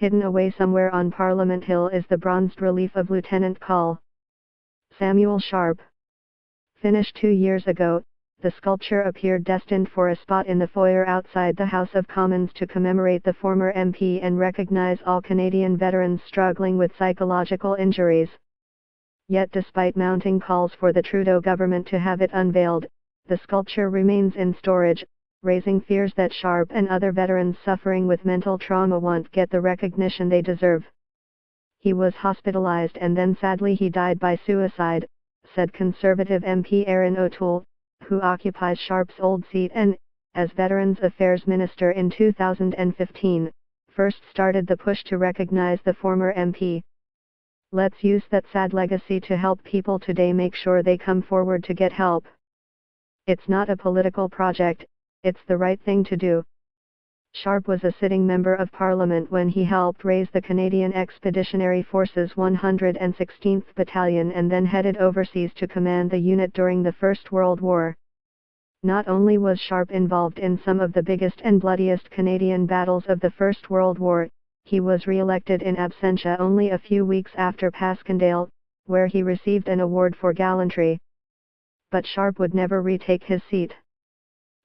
Hidden away somewhere on Parliament Hill is the bronzed relief of Lieutenant Col. Samuel Sharpe. Finished 2 years ago, the sculpture appeared destined for a spot in the foyer outside the House of Commons to commemorate the former MP and recognize all Canadian veterans struggling with psychological injuries. Yet despite mounting calls for the Trudeau government to have it unveiled, the sculpture remains in storage, raising fears that Sharpe and other veterans suffering with mental trauma won't get the recognition they deserve. He was hospitalized and then sadly he died by suicide, said Conservative MP Erin O'Toole, who occupies Sharpe's old seat and, as Veterans Affairs Minister in 2015, first started the push to recognize the former MP. Let's use that sad legacy to help people today make sure they come forward to get help. It's not a political project, it's the right thing to do. Sharpe was a sitting member of Parliament when he helped raise the Canadian Expeditionary Force's 116th Battalion and then headed overseas to command the unit during the First World War. Not only was Sharpe involved in some of the biggest and bloodiest Canadian battles of the First World War, he was re-elected in absentia only a few weeks after Passchendaele, where he received an award for gallantry. But Sharpe would never retake his seat.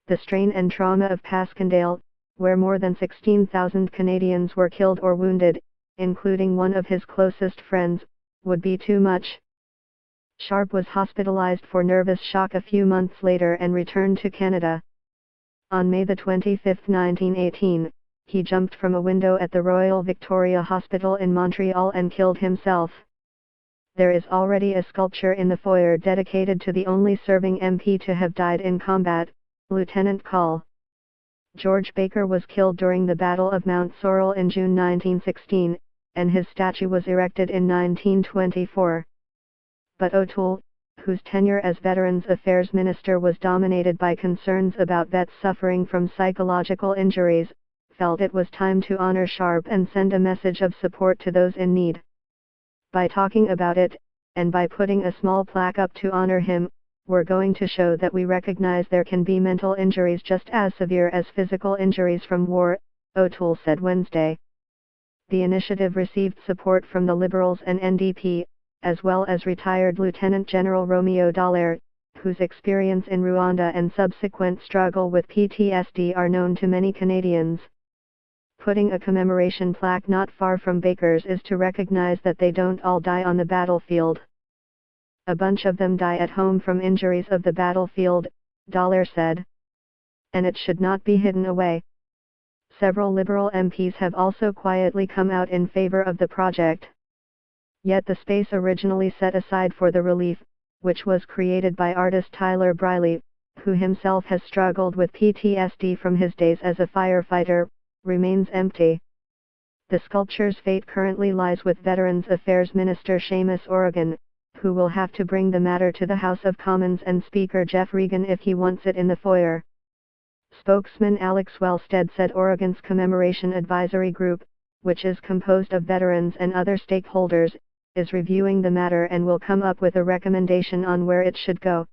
The strain and trauma of Passchendaele, where more than 16,000 Canadians were killed or wounded, including one of his closest friends, would be too much. Sharpe was hospitalized for nervous shock a few months later and returned to Canada. On May 25, 1918, he jumped from a window at the Royal Victoria Hospital in Montreal and killed himself. There is already a sculpture in the foyer dedicated to the only serving MP to have died in combat, Lieutenant Col. George Baker was killed during the Battle of Mount Sorrel in June 1916, and his statue was erected in 1924. But O'Toole, whose tenure as Veterans Affairs Minister was dominated by concerns about vets suffering from psychological injuries, felt it was time to honor Sharpe and send a message of support to those in need. By talking about it, and by putting a small plaque up to honor him, we're going to show that we recognize there can be mental injuries just as severe as physical injuries from war, O'Toole said Wednesday. The initiative received support from the Liberals and NDP, as well as retired Lieutenant General Romeo Dallaire, whose experience in Rwanda and subsequent struggle with PTSD are known to many Canadians. Putting a commemoration plaque not far from Baker's is to recognize that they don't all die on the battlefield. A bunch of them die at home from injuries of the battlefield, Dallaire said. And it should not be hidden away. Several Liberal MPs have also quietly come out in favor of the project. Yet the space originally set aside for the relief, which was created by artist Tyler Briley, who himself has struggled with PTSD from his days as a firefighter, remains empty. The sculpture's fate currently lies with Veterans Affairs Minister Seamus O'Regan, who will have to bring the matter to the House of Commons and Speaker Jeff Regan if he wants it in the foyer. Spokesman Alex Wellstead said Oregon's Commemoration Advisory Group, which is composed of veterans and other stakeholders, is reviewing the matter and will come up with a recommendation on where it should go.